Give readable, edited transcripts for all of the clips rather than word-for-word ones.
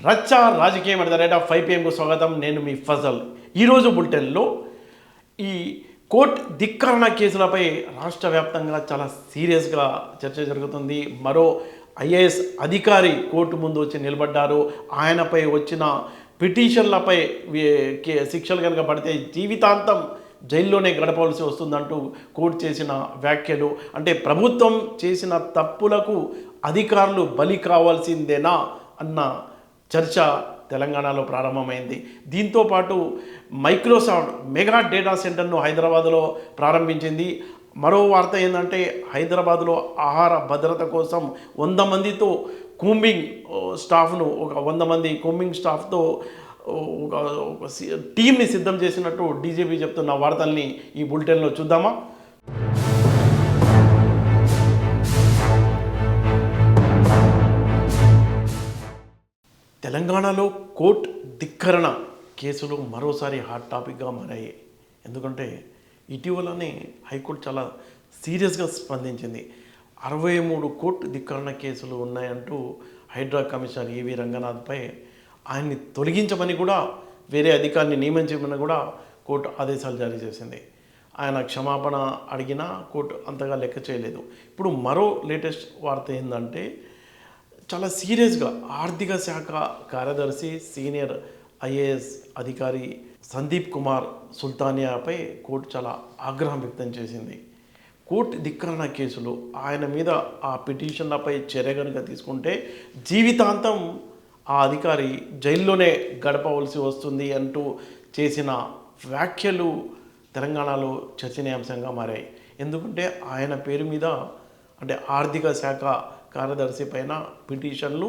రచ్చ రాజకీయం at the rate of 5 PM కు స్వాగతం. నేను మీ ఫజల్. ఈరోజు బులెటిన్లో ఈ కోర్టు ధిక్కరణ కేసులపై రాష్ట్ర వ్యాప్తంగా చాలా సీరియస్గా చర్చ జరుగుతుంది. మరో ఐఏఎస్ అధికారి కోర్టు ముందు వచ్చి నిలబడ్డారు. ఆయనపై వచ్చిన పిటిషన్లపై శిక్షలు కనుక పడితే జీవితాంతం జైల్లోనే గడపవలసి వస్తుందంటూ కోర్టు చేసిన వ్యాఖ్యలు, అంటే ప్రభుత్వం చేసిన తప్పులకు అధికారులు బలి కావాల్సిందేనా అన్న చర్చ తెలంగాణలో ప్రారంభమైంది. దీంతోపాటు మైక్రోసాఫ్ట్ మెగా డేటా సెంటర్ను హైదరాబాద్లో ప్రారంభించింది. మరో వార్త ఏంటంటే హైదరాబాద్లో ఆహార భద్రత కోసం 100 మందితో కూంబింగ్ స్టాఫ్ను, ఒక 100 మంది కూంబింగ్ స్టాఫ్తో ఒక టీంని సిద్ధం చేసినట్టు డీజీపీ చెప్తున్న వార్తల్ని ఈ బులెటిన్లో చూద్దామా. తెలంగాణలో కోర్టు ధిక్కరణ కేసులు మరోసారి హాట్ టాపిక్గా మారాయి. ఎందుకంటే ఇటీవలనే హైకోర్టు చాలా సీరియస్గా స్పందించింది. 63 కోర్టు ధిక్కరణ కేసులు ఉన్నాయంటూ హైడ్రా కమిషనర్ ఈవి రంగనాథ్పై ఆయన్ని తొలగించమని కూడా, వేరే అధికారిని నియమించమని కూడా కోర్టు ఆదేశాలు జారీ చేసింది. ఆయన క్షమాపణ అడిగినా కోర్టు అంతగా లెక్క చేయలేదు. ఇప్పుడు మరో లేటెస్ట్ వార్త ఏంటంటే చాలా సీరియస్గా ఆర్థిక శాఖ కార్యదర్శి సీనియర్ ఐఏఎస్ అధికారి సందీప్ కుమార్ సుల్తానియాపై కోర్టు చాలా ఆగ్రహం వ్యక్తం చేసింది. కోర్టు ధిక్కరణ కేసులు, ఆయన మీద ఆ పిటిషన్లపై చర్య కనుక తీసుకుంటే జీవితాంతం ఆ అధికారి జైల్లోనే గడపవలసి వస్తుంది అంటూ చేసిన వ్యాఖ్యలు తెలంగాణలో చర్చనీయాంశంగా మారాయి. ఎందుకంటే ఆయన పేరు మీద, అంటే ఆర్థిక శాఖ కార్యదర్శి పైన పిటిషన్లు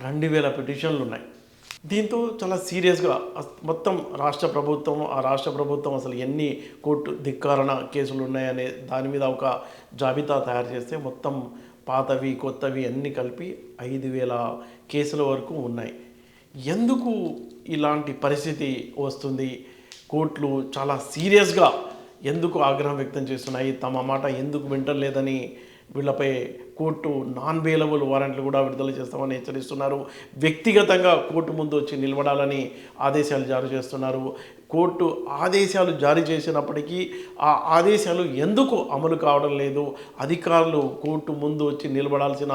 2000 పిటిషన్లు ఉన్నాయి. దీంతో చాలా సీరియస్గా మొత్తం రాష్ట్ర ప్రభుత్వం అసలు ఎన్ని కోర్టు ధిక్కరణ కేసులు ఉన్నాయనే దాని మీద ఒక జాబితా తయారు చేస్తే మొత్తం పాతవి కొత్తవి అన్నీ కలిపి 5000 కేసుల వరకు ఉన్నాయి. ఎందుకు ఇలాంటి పరిస్థితి వస్తుంది? కోర్టులు చాలా సీరియస్గా ఎందుకు ఆగ్రహం వ్యక్తం చేస్తున్నాయి? తమ మాట ఎందుకు వింటలేదని వీళ్ళపై కోర్టు నాన్ బెయిలబుల్ వారెంట్లు కూడా విడుదల చేస్తామని హెచ్చరిస్తున్నారు. వ్యక్తిగతంగా కోర్టు ముందు వచ్చి నిలబడాలని ఆదేశాలు జారీ చేస్తున్నారు. కోర్టు ఆదేశాలు జారీ చేసినప్పటికీ ఆ ఆదేశాలు ఎందుకు అమలు కావడం లేదు? అధికారులు కోర్టు ముందు వచ్చి నిలబడాల్సిన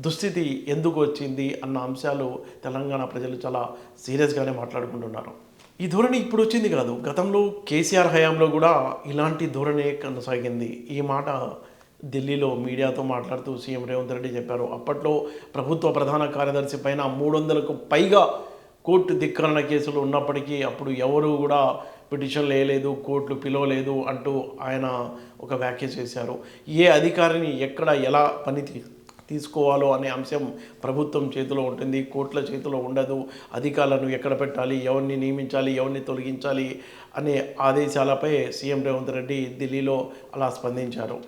దుస్థితి ఎందుకు వచ్చింది అన్న అంశాలు తెలంగాణ ప్రజలు చాలా సీరియస్గానే మాట్లాడుకుంటున్నారు. ఈ ధోరణి ఇప్పుడు వచ్చింది కాదు, గతంలో కేసీఆర్ హయాంలో కూడా ఇలాంటి ధోరణి కొనసాగింది. ఈ మాట ఢిల్లీలో మీడియాతో మాట్లాడుతూ సీఎం రేవంత్ రెడ్డి చెప్పారు. అప్పట్లో ప్రభుత్వ ప్రధాన కార్యదర్శి పైన 300కు పైగా కోర్టు ధిక్కరణ కేసులు ఉన్నప్పటికీ అప్పుడు ఎవరు కూడా పిటిషన్లు వేయలేదు, కోర్టులు పిలవలేదు అంటూ ఆయన ఒక వ్యాఖ్య చేశారు. ఏ అధికారిని ఎక్కడ ఎలా పని తీసుకోవాలో అనే అంశం ప్రభుత్వం చేతిలో ఉంటుంది, కోర్టుల చేతిలో ఉండదు. అధికారులను ఎక్కడ పెట్టాలి, ఎవరిని నియమించాలి, ఎవరిని తొలగించాలి అనే ఆదేశాలపై సీఎం రేవంత్ రెడ్డి ఢిల్లీలో అలా స్పందించారు.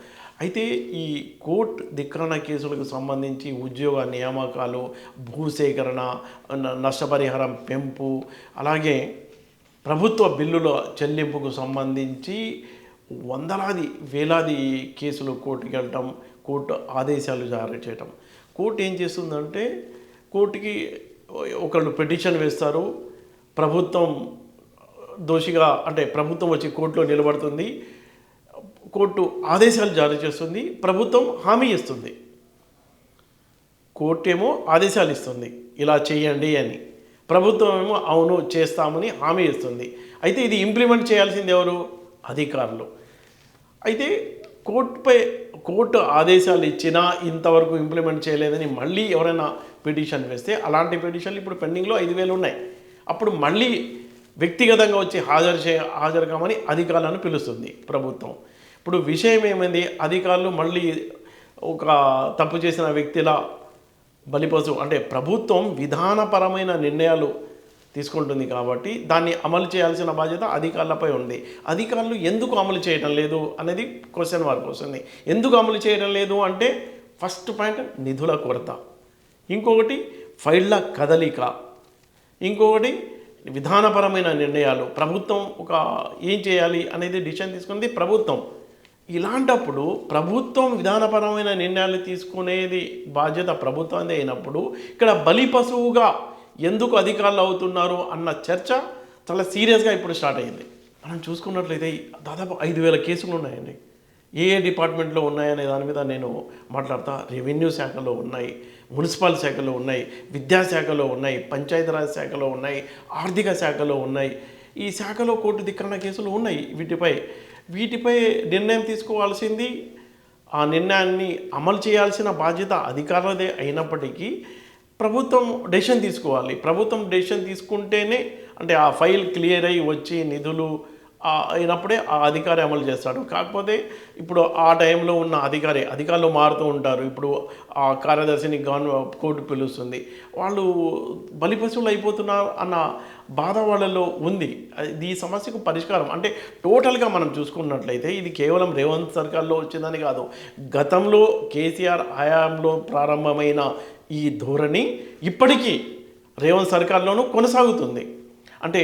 అయితే ఈ కోర్టు ధిక్కరణ కేసులకు సంబంధించి ఉద్యోగ నియామకాలు, భూసేకరణ, నష్టపరిహారం పెంపు, అలాగే ప్రభుత్వ బిల్లుల చెల్లింపుకు సంబంధించి వందలాది వేలాది కేసులు కోర్టుకి వెళ్ళటం, కోర్టు ఆదేశాలు జారీ చేయటం. కోర్టు ఏం చేస్తుందంటే కోర్టుకి ఒకళ్ళు పిటిషన్ వేస్తారు, ప్రభుత్వం దోషిగా, అంటే ప్రభుత్వం వచ్చి కోర్టులో నిలబడుతుంది, కోర్టు ఆదేశాలు జారీ చేస్తుంది, ప్రభుత్వం హామీ ఇస్తుంది. కోర్టు ఏమో ఆదేశాలు ఇస్తుంది ఇలా చేయండి అని, ప్రభుత్వం ఏమో అవును చేస్తామని హామీ ఇస్తుంది. అయితే ఇది ఇంప్లిమెంట్ చేయాల్సింది ఎవరు? అధికారులు. అయితే కోర్టు ఆదేశాలు ఇచ్చినా ఇంతవరకు ఇంప్లిమెంట్ చేయలేదని మళ్ళీ ఎవరైనా పిటిషన్ వేస్తే, అలాంటి పిటిషన్లు ఇప్పుడు పెండింగ్లో 5000 ఉన్నాయి. అప్పుడు మళ్ళీ వ్యక్తిగతంగా వచ్చి హాజరు కామని అధికారులను పిలుస్తుంది ప్రభుత్వం. ఇప్పుడు విషయం ఏమైంది? అధికారులు మళ్ళీ ఒక తప్పు చేసిన వ్యక్తిలా బలిపశు, అంటే ప్రభుత్వం విధానపరమైన నిర్ణయాలు తీసుకుంటుంది కాబట్టి దాన్ని అమలు చేయాల్సిన బాధ్యత అధికారులపై ఉంది. అధికారులు ఎందుకు అమలు చేయడం లేదు అనేది క్వశ్చన్ మార్క్ వస్తుంది. ఎందుకు అమలు చేయడం లేదు అంటే ఫస్ట్ పాయింట్ నిధుల కొరత, ఇంకొకటి ఫైళ్ళ కదలిక, ఇంకొకటి విధానపరమైన నిర్ణయాలు. ప్రభుత్వం ఏం చేయాలి అనేది డిసిషన్ తీసుకునేది ప్రభుత్వం. ఇలాంటప్పుడు ప్రభుత్వం విధానపరమైన నిర్ణయాలు తీసుకునేది బాధ్యత ప్రభుత్వాన్ని అయినప్పుడు ఇక్కడ బలి పశువుగా ఎందుకు అధికారులు అవుతున్నారు అన్న చర్చ చాలా సీరియస్గా ఇప్పుడు స్టార్ట్ అయ్యింది. మనం చూసుకున్నట్లయితే దాదాపు 5,000 కేసులు ఉన్నాయండి. ఏ డిపార్ట్మెంట్లో ఉన్నాయనే దాని మీద నేను మాట్లాడతా. రెవెన్యూ శాఖలో ఉన్నాయి, మున్సిపల్ శాఖలో ఉన్నాయి, విద్యాశాఖలో ఉన్నాయి, పంచాయతీరాజ్ శాఖలో ఉన్నాయి, ఆర్థిక శాఖలో ఉన్నాయి. ఈ శాఖలో కోర్టు ధిక్కరణ కేసులు ఉన్నాయి. వీటిపై నిర్ణయం తీసుకోవాల్సింది, ఆ నిర్ణయాన్ని అమలు చేయాల్సిన బాధ్యత అధికారులదే అయినప్పటికీ ప్రభుత్వం డెసిషన్ తీసుకోవాలి. ప్రభుత్వం డెసిషన్ తీసుకుంటేనే, అంటే ఆ ఫైల్ క్లియర్ అయ్యి వచ్చి నిధులు అయినప్పుడే ఆ అధికారి అమలు చేస్తాడు. కాకపోతే ఇప్పుడు ఆ టైంలో ఉన్న అధికారులు మారుతూ ఉంటారు. ఇప్పుడు ఆ కార్యదర్శిని కోర్టు పిలుస్తుంది, వాళ్ళు బలిపశువులు అయిపోతున్నారు అన్న బాధ వాళ్ళలో ఉంది. ఈ సమస్యకు పరిష్కారం అంటే టోటల్గా మనం చూసుకున్నట్లయితే ఇది కేవలం రేవంత్ సర్కార్లో వచ్చిందని కాదు, గతంలో కేసీఆర్ హయాంలో ప్రారంభమైన ఈ ధోరణి ఇప్పటికీ రేవంత్ సర్కార్లోనూ కొనసాగుతుంది. అంటే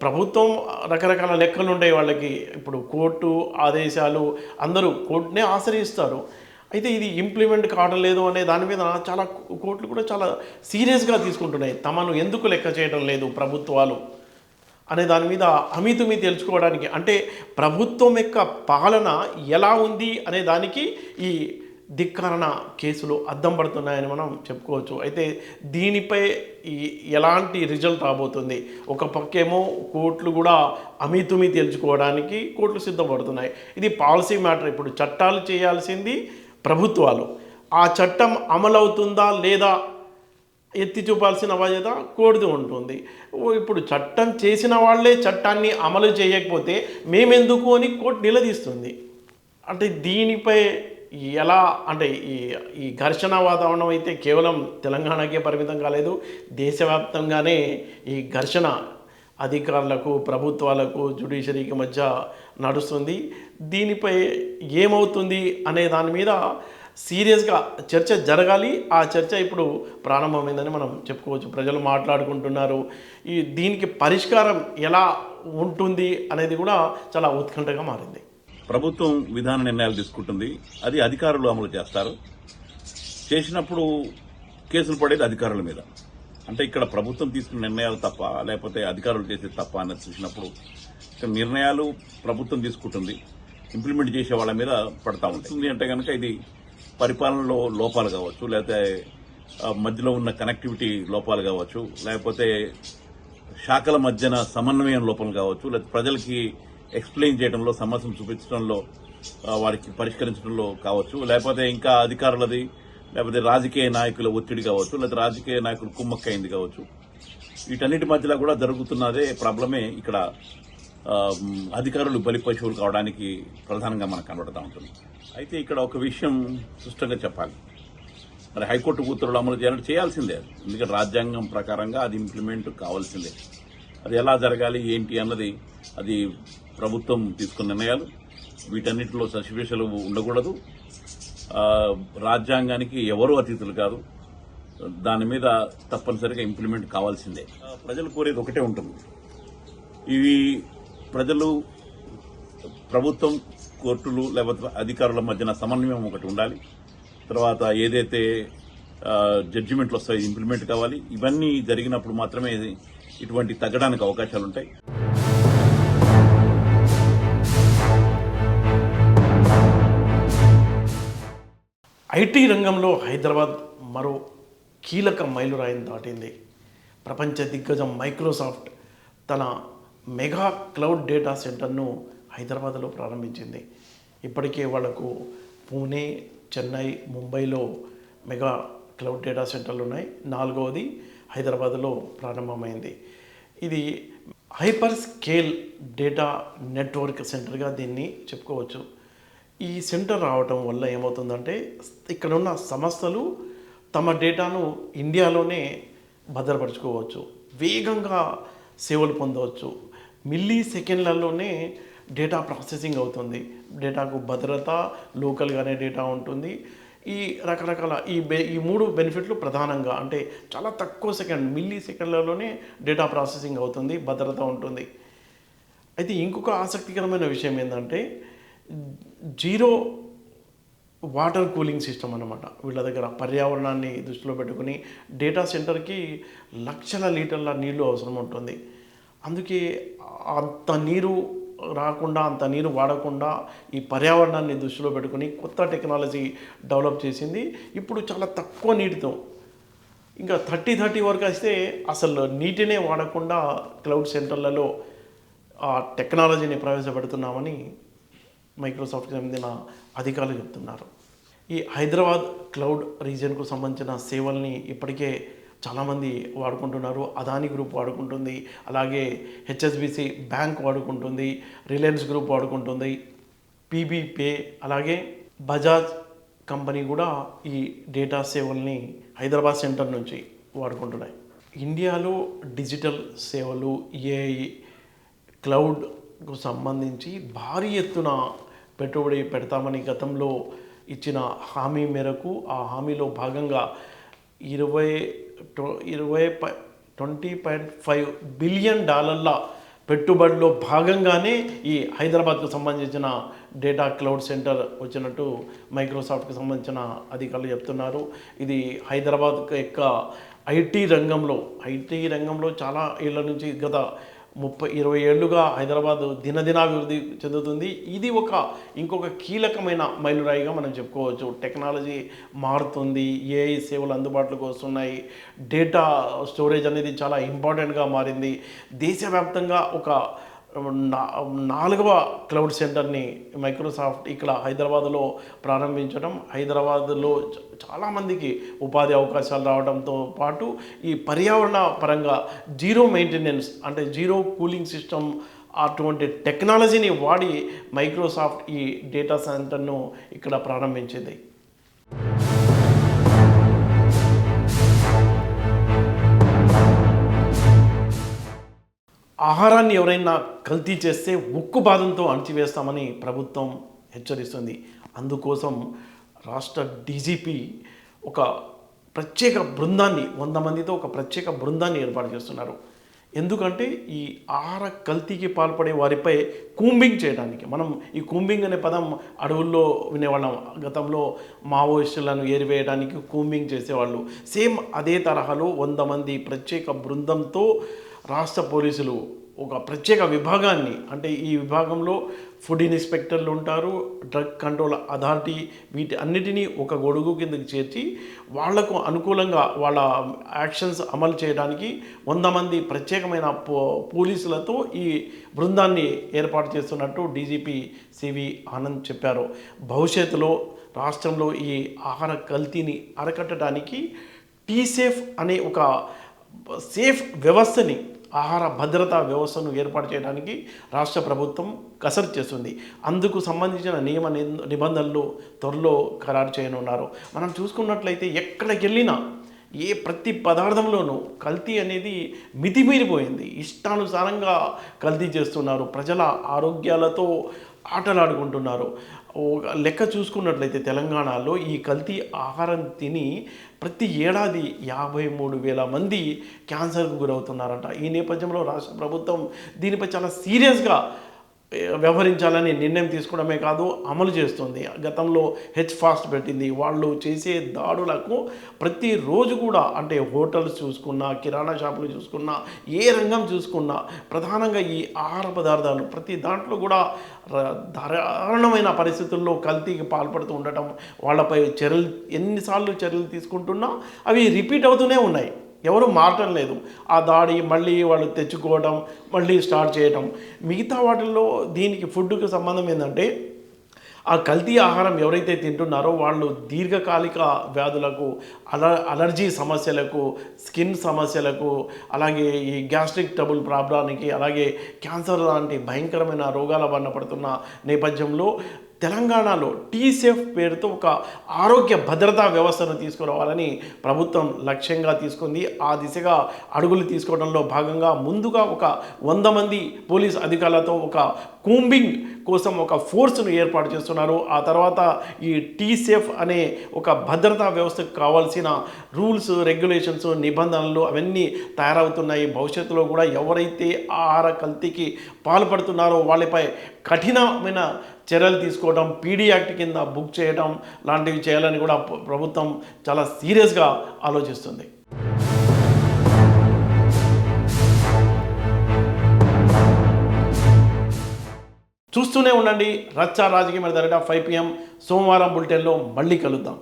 ప్రభుత్వం రకరకాల లెక్కలు ఉంటాయి వాళ్ళకి. ఇప్పుడు కోర్టు ఆదేశాలు, అందరూ కోర్టునే ఆశ్రయిస్తారు. అయితే ఇది ఇంప్లిమెంట్ కావడం లేదు అనే దాని మీద చాలా కోర్టులు కూడా చాలా సీరియస్గా తీసుకుంటున్నాయి. తమను ఎందుకు లెక్క చేయడం లేదు ప్రభుత్వాలు అనే దాని మీద అమితుమి తెలుసుకోవడానికి, అంటే ప్రభుత్వం యొక్క పాలన ఎలా ఉంది అనే దానికి ఈ ధిక్కరణ కేసులు అద్దం పడుతున్నాయని మనం చెప్పుకోవచ్చు. అయితే దీనిపై ఎలాంటి రిజల్ట్ రాబోతుంది? ఒక పక్కేమో కోర్టులు కూడా అమితుమి తేల్చుకోవడానికి కోర్టులు సిద్ధపడుతున్నాయి. ఇది పాలసీ మ్యాటర్. ఇప్పుడు చట్టాలు చేయాల్సింది ప్రభుత్వాలు, ఆ చట్టం అమలవుతుందా లేదా ఎత్తి చూపాల్సిన బాధ్యత కోర్టుది ఉంటుంది. ఇప్పుడు చట్టం చేసిన వాళ్ళే చట్టాన్ని అమలు చేయకపోతే మేమెందుకు అని కోర్టు నిలదీస్తుంది. అంటే దీనిపై ఎలా, అంటే ఈ ఘర్షణ వాతావరణం అయితే కేవలం తెలంగాణకే పరిమితం కాలేదు, దేశవ్యాప్తంగానే ఈ ఘర్షణ అధికారులకు, ప్రభుత్వాలకు, జ్యుడిషియరీకి మధ్య నడుస్తుంది. దీనిపై ఏమవుతుంది అనే దాని మీద సీరియస్గా చర్చ జరగాలి. ఆ చర్చ ఇప్పుడు ప్రారంభమైందని మనం చెప్పుకోవచ్చు. ప్రజలు మాట్లాడుకుంటున్నారు. దీనికి పరిష్కారం ఎలా ఉంటుంది అనేది కూడా చాలా ఉత్కంఠగా మారింది. ప్రభుత్వం విధాన నిర్ణయాలు తీసుకుంటుంది, అది అధికారులు అమలు చేస్తారు. చేసినప్పుడు కేసులు పడేది అధికారుల మీద. అంటే ఇక్కడ ప్రభుత్వం తీసుకున్న నిర్ణయాలు తప్ప, లేకపోతే అధికారులు చేసేది తప్ప అన్నది చూసినప్పుడు నిర్ణయాలు ప్రభుత్వం తీసుకుంటుంది, ఇంప్లిమెంట్ చేసే వాళ్ళ మీద పడతా ఉంటుంది. అంటే కనుక ఇది పరిపాలనలో లోపాలు కావచ్చు, లేకపోతే మధ్యలో ఉన్న కనెక్టివిటీ లోపాలు కావచ్చు, లేకపోతే శాఖల మధ్యన సమన్వయం లోపాలు కావచ్చు, లేకపోతే ప్రజలకి ఎక్స్ప్లెయిన్ చేయడంలో, సమస్యను చూపించడంలో, వారికి పరిష్కరించడంలో కావచ్చు, లేకపోతే ఇంకా అధికారులది, లేకపోతే రాజకీయ నాయకుల ఒత్తిడి కావచ్చు, లేకపోతే రాజకీయ నాయకులు కుమ్మక్కైంది కావచ్చు. వీటన్నిటి మధ్యలో కూడా జరుగుతున్నదే ప్రాబ్లమే ఇక్కడ అధికారులు బలిపశువులు కావడానికి ప్రధానంగా మనకు కనబడతా ఉంటుంది. అయితే ఇక్కడ ఒక విషయం స్పష్టంగా చెప్పాలి. మరి హైకోర్టు ఉత్తర్వులు అమలు చేయాల్సిందే, ఎందుకంటే రాజ్యాంగం ప్రకారంగా అది ఇంప్లిమెంట్ కావాల్సిందే. అది ఎలా జరగాలి ఏంటి అన్నది అది ప్రభుత్వం తీసుకున్న నిర్ణయాలు. వీటన్నిటిలో సశివేశలు ఉండకూడదు. రాజ్యాంగానికి ఎవరూ అతీతులు కాదు. దాని మీద తప్పనిసరిగా ఇంప్లిమెంట్ కావాల్సిందే. ప్రజలు కోరేది ఒకటే ఉంటుంది. ఇవి ప్రజలు, ప్రభుత్వం, కోర్టులు లేకపోతే అధికారుల మధ్యన సమన్వయం ఒకటి ఉండాలి. తర్వాత ఏదైతే జడ్జిమెంట్లు వస్తాయో ఇంప్లిమెంట్ కావాలి. ఇవన్నీ జరిగినప్పుడు మాత్రమే ఇటువంటి తగ్గడానికి అవకాశాలుంటాయి. ఐటీ రంగంలో హైదరాబాద్ మరో కీలక మైలురాయిని దాటింది. ప్రపంచ దిగ్గజం మైక్రోసాఫ్ట్ తన మెగా క్లౌడ్ డేటా సెంటర్ను హైదరాబాద్లో ప్రారంభించింది. ఇప్పటికే వాళ్లకు పూణే, చెన్నై, ముంబైలో మెగా క్లౌడ్ డేటా సెంటర్లు ఉన్నాయి. 4వది హైదరాబాద్లో ప్రారంభమైంది. ఇది హైపర్ స్కేల్ డేటా నెట్వర్క్ సెంటర్గా దీన్ని చెప్పుకోవచ్చు. ఈ సెంటర్ రావటం వల్ల ఏమవుతుందంటే ఇక్కడ ఉన్న సంస్థలు తమ డేటాను ఇండియాలోనే భద్రపరచుకోవచ్చు, వేగంగా సేవలు పొందవచ్చు, మిల్లీ సెకండ్లలోనే డేటా ప్రాసెసింగ్ అవుతుంది, డేటాకు భద్రత, లోకల్గానే డేటా ఉంటుంది. ఈ రకరకాల ఈ 3 బెనిఫిట్లు ప్రధానంగా, అంటే చాలా తక్కువ మిల్లీ సెకండ్లలోనే డేటా ప్రాసెసింగ్ అవుతుంది, భద్రత ఉంటుంది. అయితే ఇంకొక ఆసక్తికరమైన విషయం ఏంటంటే జీరో వాటర్ కూలింగ్ సిస్టమ్ అన్నమాట. వీళ్ళ దగ్గర పర్యావరణాన్ని దృష్టిలో పెట్టుకుని డేటా సెంటర్కి లక్షల లీటర్ల నీళ్లు అవసరం ఉంటుంది. అందుకే అంత నీరు రాకుండా, అంత నీరు వాడకుండా ఈ పర్యావరణాన్ని దృష్టిలో పెట్టుకుని కొత్త టెక్నాలజీ డెవలప్ చేసింది. ఇప్పుడు చాలా తక్కువ నీటితో, ఇంకా 30 వరకు వస్తే అసలు నీటినే వాడకుండా క్లౌడ్ సెంటర్లలో ఆ టెక్నాలజీని ప్రవేశపెడుతున్నామని మైక్రోసాఫ్ట్కి చెందిన అధికారులు చెప్తున్నారు. ఈ హైదరాబాద్ క్లౌడ్ రీజియన్కు సంబంధించిన సేవల్ని ఇప్పటికే చాలామంది వాడుకుంటున్నారు. అదానీ గ్రూప్ వాడుకుంటుంది, అలాగే హెచ్ఎస్బిసి బ్యాంక్ వాడుకుంటుంది, రిలయన్స్ గ్రూప్ వాడుకుంటుంది, పీబీ పే, అలాగే బజాజ్ కంపెనీ కూడా ఈ డేటా సేవల్ని హైదరాబాద్ సెంటర్ నుంచి వాడుకుంటున్నాయి. ఇండియాలో డిజిటల్ సేవలు, ఏఐ, క్లౌడ్కు సంబంధించి భారీ ఎత్తున పెట్టుబడి పెడతామని గతంలో ఇచ్చిన హామీ మేరకు ఆ హామీలో భాగంగా 20.5 బిలియన్ డాలర్ల పెట్టుబడిలో భాగంగానే ఈ హైదరాబాద్కు సంబంధించిన డేటా క్లౌడ్ సెంటర్ వచ్చినట్టు మైక్రోసాఫ్ట్కి సంబంధించిన అధికారులు చెప్తున్నారు. ఇది హైదరాబాద్ యొక్క ఐటీ రంగంలో చాలా ఏళ్ళ నుంచి గత 20 ఏళ్లుగా హైదరాబాద్ దినదినాభివృద్ధి చెందుతుంది. ఇది ఇంకొక కీలకమైన మైలురాయిగా మనం చెప్పుకోవచ్చు. టెక్నాలజీ మారుతుంది, ఏఐ సేవలు అందుబాటులోకి వస్తున్నాయి, డేటా స్టోరేజ్ అనేది చాలా ఇంపార్టెంట్గా మారింది. దేశవ్యాప్తంగా 4వ క్లౌడ్ సెంటర్ని మైక్రోసాఫ్ట్ ఇక్కడ హైదరాబాద్లో ప్రారంభించడం, హైదరాబాద్లో చాలామందికి ఉపాధి అవకాశాలు రావడంతో పాటు ఈ పర్యావరణ పరంగా జీరో మెయింటెనెన్స్, అంటే జీరో కూలింగ్ సిస్టమ్, అటువంటి టెక్నాలజీని వాడి మైక్రోసాఫ్ట్ ఈ డేటా సెంటర్ను ఇక్కడ ప్రారంభించింది. ఆహారాన్ని ఎవరైనా కల్తీ చేస్తే ఉక్కు బాధంతో అణచివేస్తామని ప్రభుత్వం హెచ్చరిస్తుంది. అందుకోసం రాష్ట్ర డీజీపీ ఒక ప్రత్యేక బృందాన్ని, 100 మందితో ఒక ప్రత్యేక బృందాన్ని ఏర్పాటు చేస్తున్నారు. ఎందుకంటే ఈ ఆహార కల్తీకి పాల్పడే వారిపై కూంబింగ్ చేయడానికి. మనం ఈ కూంబింగ్ అనే పదం అడవుల్లో వినేవాళ్ళం. గతంలో మావోయిస్టులను ఏరివేయడానికి కూంబింగ్ చేసేవాళ్ళు. సేమ్ అదే తరహాలో 100 మంది ప్రత్యేక బృందంతో రాష్ట్ర పోలీసులు ఒక ప్రత్యేక విభాగాన్ని, అంటే ఈ విభాగంలో ఫుడ్ ఇన్స్పెక్టర్లు ఉంటారు, డ్రగ్ కంట్రోల్ అథారిటీ, వీటి అన్నిటినీ ఒక గొడుగు కిందకి చేర్చి వాళ్లకు అనుకూలంగా వాళ్ళ యాక్షన్స్ అమలు చేయడానికి 100 మంది ప్రత్యేకమైన పోలీసులతో ఈ బృందాన్ని ఏర్పాటు చేస్తున్నట్టు డీజీపీ సివి ఆనంద్ చెప్పారు. భవిష్యత్తులో రాష్ట్రంలో ఈ ఆహార కల్తీని అరికట్టడానికి టీసేఫ్ అనే ఒక సేఫ్ వ్యవస్థని, ఆహార భద్రతా వ్యవస్థను ఏర్పాటు చేయడానికి రాష్ట్ర ప్రభుత్వం కసరత్తు చేస్తుంది. అందుకు సంబంధించిన నియమ నిబంధనలు త్వరలో ఖరారు చేయనున్నారు. మనం చూసుకున్నట్లయితే ఎక్కడికి వెళ్ళినా ప్రతి పదార్థంలోనూ కల్తీ అనేది మితిమీరిపోయింది. ఇష్టానుసారంగా కల్తీ చేస్తున్నారు, ప్రజల ఆరోగ్యాలతో ఆటలాడుకుంటున్నారు. లెక్క చూసుకున్నట్లయితే తెలంగాణలో ఈ కల్తీ ఆహారం తిని ప్రతి ఏడాది 53,000 మంది క్యాన్సర్కు గురవుతున్నారంట. ఈ నేపథ్యంలో రాష్ట్ర ప్రభుత్వం దీనిపై చాలా సీరియస్గా వ్యవహరించాలని నిర్ణయం తీసుకోవడమే కాదు, అమలు చేస్తుంది. గతంలో ఫాస్ట్ పెట్టింది. వాళ్ళు చేసే దాడులకు ప్రతిరోజు కూడా, అంటే హోటల్స్ చూసుకున్నా, కిరాణా షాపులు చూసుకున్నా, ఏ రంగం చూసుకున్నా, ప్రధానంగా ఈ ఆహార పదార్థాలు ప్రతి దాంట్లో కూడా దారుణమైన పరిస్థితుల్లో కల్తీకి పాల్పడుతూ ఉండటం, వాళ్ళపై ఎన్నిసార్లు చర్యలు తీసుకుంటున్నా అవి రిపీట్ అవుతూనే ఉన్నాయి. ఎవరు మారటం లేదు. ఆ దాడి మళ్ళీ వాళ్ళు తెచ్చుకోవడం, మళ్ళీ స్టార్ట్ చేయడం. మిగతా వాటిల్లో దీనికి ఫుడ్కి సంబంధం ఏంటంటే, ఆ కల్తీ ఆహారం ఎవరైతే తింటున్నారో వాళ్ళు దీర్ఘకాలిక వ్యాధులకు, అలర్జీ సమస్యలకు, స్కిన్ సమస్యలకు, అలాగే ఈ గ్యాస్ట్రిక్ ట్రబుల్ ప్రాబ్లానికి, అలాగే క్యాన్సర్ లాంటి భయంకరమైన రోగాల బారిన పడుతున్న నేపథ్యంలో తెలంగాణలో టీసేఫ్ పేరుతో ఒక ఆరోగ్య భద్రతా వ్యవస్థను తీసుకురావాలని ప్రభుత్వం లక్ష్యంగా తీసుకుంది. ఆ దిశగా అడుగులు తీసుకోవడంలో భాగంగా ముందుగా 100 మంది పోలీస్ అధికారులతో ఒక కూంబింగ్ కోసం ఒక ఫోర్స్ను ఏర్పాటు చేస్తున్నారు. ఆ తర్వాత ఈ టీసేఫ్ అనే ఒక భద్రతా వ్యవస్థకు కావాల్సిన రూల్స్, రెగ్యులేషన్స్, నిబంధనలు అవన్నీ తయారవుతున్నాయి. భవిష్యత్తులో కూడా ఎవరైతే ఆహార కల్తీకి పాల్పడుతున్నారో వాళ్ళపై కఠినమైన చర్యలు తీసుకోవడం, పీడీ యాక్ట్ కింద బుక్ చేయడం లాంటివి చేయాలని కూడా ప్రభుత్వం చాలా సీరియస్గా ఆలోచిస్తుంది. చూస్తూనే ఉండండి రచ్చ రాజకీయ మీద 5 PM సోమవారం బులెటిన్లో మళ్ళీ కలుద్దాం.